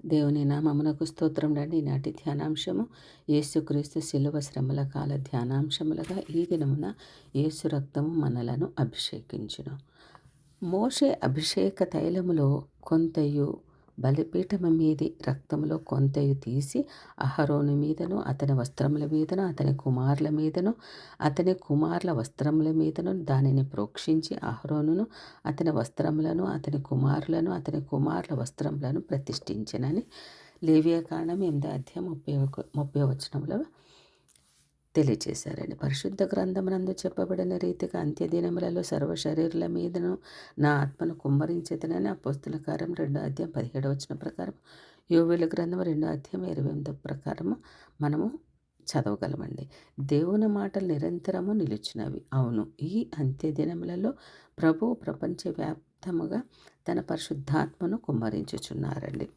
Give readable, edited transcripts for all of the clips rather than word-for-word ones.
దేవుని నామమునకు స్తోత్రములండి. ఈనాటి ధ్యానాంశము యేసుక్రీస్తు శిలువ శ్రమల కాల ధ్యానాంశములుగా ఈ దినమున యేసు రక్తము మనలను అభిషేకించును. మోషే అభిషేక తైలములో కొంతయు బలిపీఠము మీది రక్తములో కొంతయు తీసి అహరోను మీదను అతని వస్త్రముల మీదను అతని కుమారుల మీదను అతని కుమారుల వస్త్రముల మీదను దానిని ప్రోక్షించి అహరోనును అతని వస్త్రములను అతని కుమారులను అతని కుమారుల వస్త్రములను ప్రతిష్ఠించినని లేవియాకాండం 8 అధ్యాయం 30 వచనంలో తెలియచేశారండి. పరిశుద్ధ గ్రంథమునందు చెప్పబడిన రీతిగా అంత్యదినములలో సర్వశరీరుల మీదను నా ఆత్మను కుమ్మరించేదనని అపోస్తుల కార్యం 2 అధ్యాయం 17 వచనం ప్రకారం, యోవేలు గ్రంథం 2 అధ్యాయం 28 ప్రకారము మనము చదవగలమండి. దేవుని మాటలు నిరంతరము నిలిచినవి. అవును, ఈ అంత్యదినములలో ప్రభువు ప్రపంచవ్యాప్తముగా తన పరిశుద్ధాత్మను కుమ్మరించుచున్నారండి.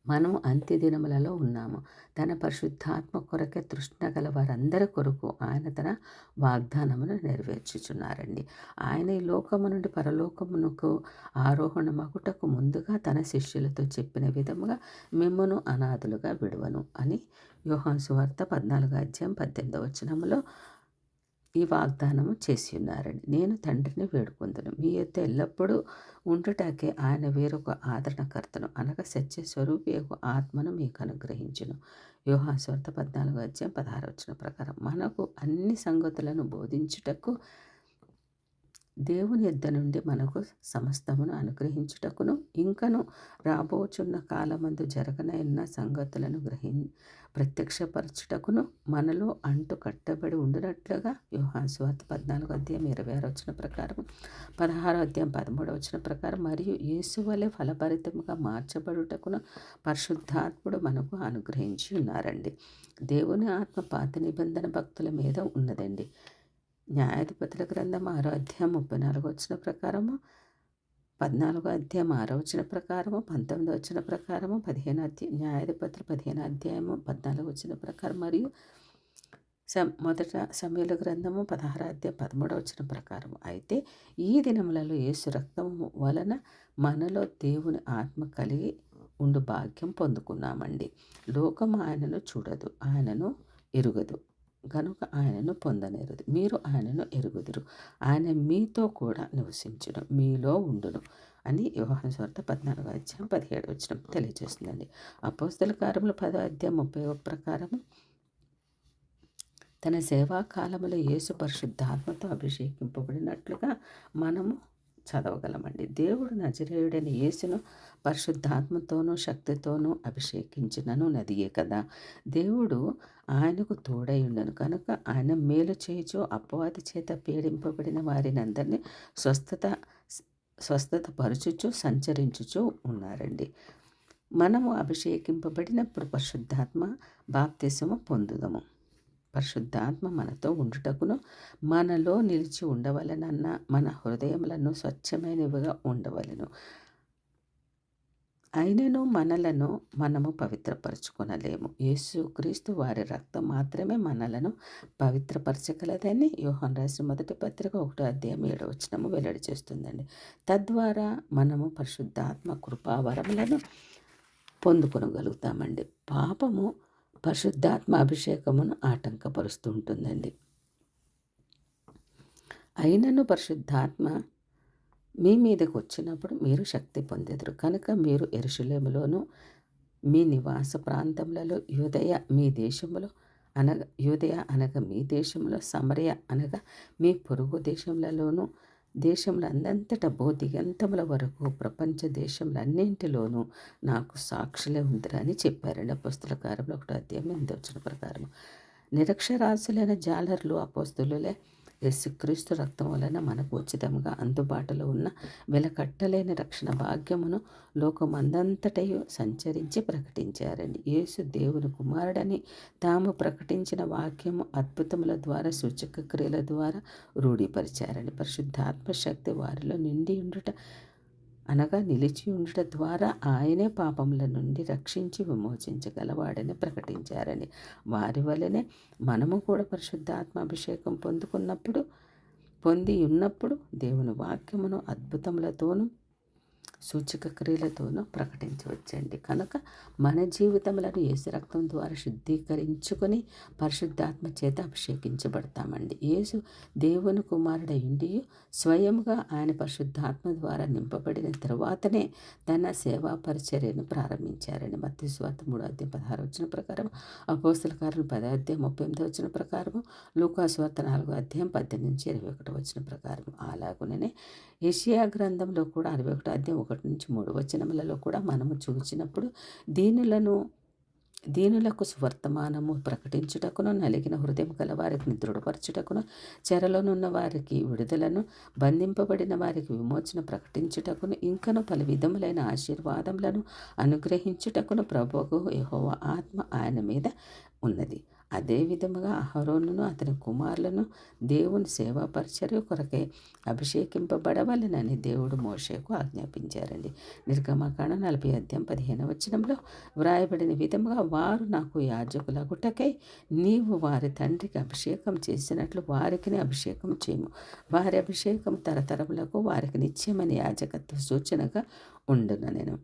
మనము అంత్యదినములలో ఉన్నాము. తన పరిశుద్ధాత్మ కొరకే తృష్ణ గల వారందరి కొరకు ఆయన తన వాగ్దానమును నెరవేర్చుచున్నారండి. ఆయన ఈ లోకము నుండి పరలోకమునకు ఆరోహణ మగుటకు ముందుగా తన శిష్యులతో చెప్పిన విధముగా మిమ్మును అనాథులుగా విడువను అని యోహాను సువార్త 14 అధ్యాయం 18 వచనములో ఈ వాగ్దానము చేసి ఉన్నారండి. నేను తండ్రిని వేడుకొందును, మీ యొద్ద ఎల్లప్పుడూ ఉండుటకే ఆయన వేరొక ఆదరణకర్తను అనగా సత్య స్వరూపియకు ఆత్మను మీకు అనుగ్రహించును. యోహాను సువార్త 14 అధ్యాయం 16 వచనం ప్రకారం మనకు అన్ని సంగతులను బోధించుటకు దేవుని యొద్ద నుండి మనకు సమస్తమును అనుగ్రహించుటకును ఇంకను రాబోచున్న కాలమందు జరగనైన సంగతులను ప్రత్యక్షపరచుటకును మనలో అంటు కట్టబడి ఉండినట్లుగా యోహాను సువార్త 14 అధ్యాయం 26 వచనం ప్రకారం 16 అధ్యాయం 13 వచనం ప్రకారం మరియు యేసు వలె ఫలభరితముగా మార్చబడుటకును పరిశుద్ధాత్ముడు మనకు అనుగ్రహించి ఉన్నారండి. దేవుని ఆత్మ పాత నిబంధన భక్తుల మీద ఉన్నదండి. న్యాయాధిపతుల గ్రంథం 6 అధ్యాయం 34 వచనం ప్రకారము 14 అధ్యాయం 6 వచనం ప్రకారము 19 వచనం ప్రకారము 15 న్యాయాధిపతులు 15 అధ్యాయము 14 వచనం ప్రకారం మరియు మొదట సమూయేలు గ్రంథము 16 అధ్యాయం 13 వచనం ప్రకారం. అయితే ఈ దినములలో యేసు రక్తము వలన మనలో దేవుని ఆత్మ కలిగి ఉండు భాగ్యం పొందుకున్నామండి. లోకము ఆయనను చూడదు, ఆయనను ఎరుగదు గనుక ఆయనను పొందనేరదు. మీరు ఆయనను ఎరుగుదురు, ఆయన మీతో కూడా నివసించును, మీలో ఉండును అని యోహాను సువార్త 14 అధ్యాయం 17 వచనం తెలియజేస్తుందండి. అపోస్తల కార్యములు 10 అధ్యాయం 31 ప్రకారము తన సేవా కాలములో యేసు పరిశుద్ధాత్మతో అభిషేకింపబడినట్లుగా మనము చదవగలమండి. దేవుడు నజరేయుడైన యేసును పరిశుద్ధాత్మతోనూ శక్తితోనూ అభిషేకించినను నదియే కదా. దేవుడు ఆయనకు తోడై ఉండను కనుక ఆయన మేలు చేయుచు అపవాది చేత పీడింపబడిన వారిని అందరినీ స్వస్థత పరుచుచు సంచరించుచు ఉన్నారండి. మనము అభిషేకింపబడినప్పుడు పరిశుద్ధాత్మ బాప్తిసము పొందుదము. పరిశుద్ధాత్మ మనతో ఉండుటకును మనలో నిలిచి ఉండవలెనన్న మన హృదయములను స్వచ్ఛమైనవిగా ఉండవలెను. అయినను మనలను మనము పవిత్రపరచుకొనలేము. యేసుక్రీస్తు వారి రక్తం మాత్రమే మనలను పవిత్రపరచగలదని యోహాను రాసిన మొదటి పత్రిక 1 అధ్యాయం 7 వచనము వెల్లడి చేస్తుందండి. తద్వారా మనము పరిశుద్ధాత్మ కృపావరములను పొందుకొనగలుగుతామండి. పాపము పరిశుద్ధాత్మ అభిషేకమును ఆటంకపరుస్తూ ఉంటుందండి. అయినను పరిశుద్ధాత్మ మీ మీదకు వచ్చినప్పుడు మీరు శక్తి పొందెదరు కనుక మీరు యెరూషలేములోను మీ నివాస ప్రాంతములలో యూదయ అనగా మీ దేశంలో, సమరయ అనగా మీ పొరుగు దేశములలోను, దేశములందంతటా దిగంతముల వరకు ప్రపంచ దేశములన్నింటిలోనూ నాకు సాక్షులే ఉందిరని చెప్పారండి. అపోస్తుల కార్యములు 1 అధ్యాయం 8 వచనం ప్రకారం. నిరక్షరాస్యులైన జాలరులు అపోస్తులులే యేసుక్రీస్తు రక్తం వలన మనకు ఉచితంగా అందుబాటులో ఉన్న వెలకట్టలేని రక్షణ భాగ్యమును లోకమందంతటయు సంచరించి ప్రకటించారండి. యేసు దేవుని కుమారుడని తాము ప్రకటించిన వాక్యము అద్భుతముల ద్వారా సూచక క్రియల ద్వారా రూఢీపరిచారండి. పరిశుద్ధాత్మ శక్తి వారిలో నిండి ఉండుట అనగా నిలిచి ఉండుట ద్వారా ఆయనే పాపముల నుండి రక్షించి విమోచించగలవాడని ప్రకటించారని. వారి వలనే మనము కూడా పరిశుద్ధాత్మ అభిషేకం పొంది ఉన్నప్పుడు దేవుని వాక్యమును అద్భుతములతోనూ సూచక క్రియలతోనూ ప్రకటించవచ్చండి. కనుక మన జీవితములను యేసు రక్తం ద్వారా శుద్ధీకరించుకొని పరిశుద్ధాత్మ చేత అభిషేకించబడతామండి. యేసు దేవుని కుమారుడై ఉండియు స్వయముగా ఆయన పరిశుద్ధాత్మ ద్వారా నింపబడిన తరువాతనే తన సేవా పరిచర్యను ప్రారంభించారండి. మత్తయి సువార్త 3:16 ప్రకారం, అపోస్తల కార్యాలు 10:38 ప్రకారము, లూకా సువార్త 4:18-21 ప్రకారం. అలాగుననే యెషయా గ్రంథంలో కూడా 61:1-3 కూడా మనము చూచినప్పుడు దీనులకు సువర్తమానము ప్రకటించుటకును, నలిగిన హృదయం గల వారిని దృఢపరచుటకును, చెరలోనున్న వారికి విడుదలను, బంధింపబడిన వారికి విమోచన ప్రకటించుటకును, ఇంకను పలు విధములైన ఆశీర్వాదములను అనుగ్రహించుటకును ప్రభువు యెహోవా ఆత్మ ఆయన మీద ఉన్నది. అదే విధముగా అహరోనును అతని కుమారులను దేవుని సేవా పరిచర్య కొరకై అభిషేకింపబడవలెనని దేవుడు మోషేకు ఆజ్ఞాపించారండి. నిర్గమకాండం 40:15 వ్రాయబడిన విధముగా, వారు నాకు యాజకులగుటకై నీవు వారి తండ్రికి అభిషేకం చేసినట్లు వారికి అభిషేకం చేయము. వారి అభిషేకం తరతరములకు వారికి నిత్యమైన యాజకత్వ సూచనగా ఉండును. నేను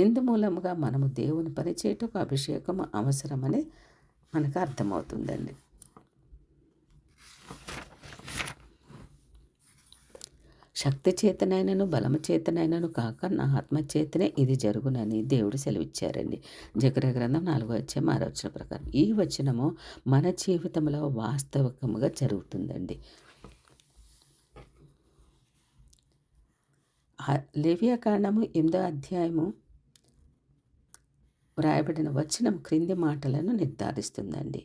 ఇందుమూలముగా మనము దేవుని పనిచేయటకు అభిషేకం అవసరమని మనకు అర్థమవుతుందండి. శక్తి చేతనైనను బలము చేతనైనను కాక నా ఆత్మచేతనే ఇది జరుగునని దేవుడు సెలవిచ్చారండి. జకర్యా గ్రంథం 4:6 ప్రకారం. ఈ వచనము మన జీవితంలో వాస్తవికముగా జరుగుతుందండి. లేవియాకాండము 8వ వ్రాయబడిన వచనం క్రింది మాటలను నిర్ధారిస్తుందండి.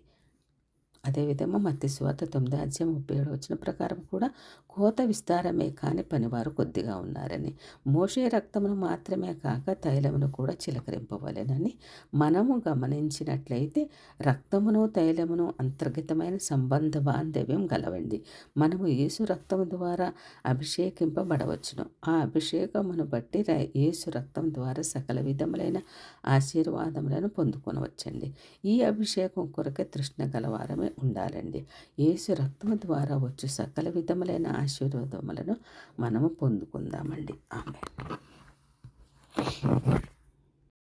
అదేవిధంగా మత్తయి సువార్త 9:37 ప్రకారం కూడా, కోత విస్తారమే కానీ పనివారు కొద్దిగా ఉన్నారని, మోషే రక్తమును మాత్రమే కాక తైలమును కూడా చిలకరింపవలెనని మనము గమనించినట్లయితే, రక్తమును తైలమును అంతర్గతమైన సంబంధ బాంధవ్యం గలవండి. మనము యేసు రక్తము ద్వారా అభిషేకింపబడవచ్చును. ఆ అభిషేకమును బట్టి యేసు రక్తం ద్వారా సకల విధములైన ఆశీర్వాదములను పొందుకొనవచ్చండి. ఈ అభిషేకం కొరకే తృష్ణ గలవారమే ఉండాలండి. యేసు రక్తము ద్వారా వచ్చు సకల విధములైన ఆశీర్వాదములను మనము పొందుకుందామండి. ఆమేన్.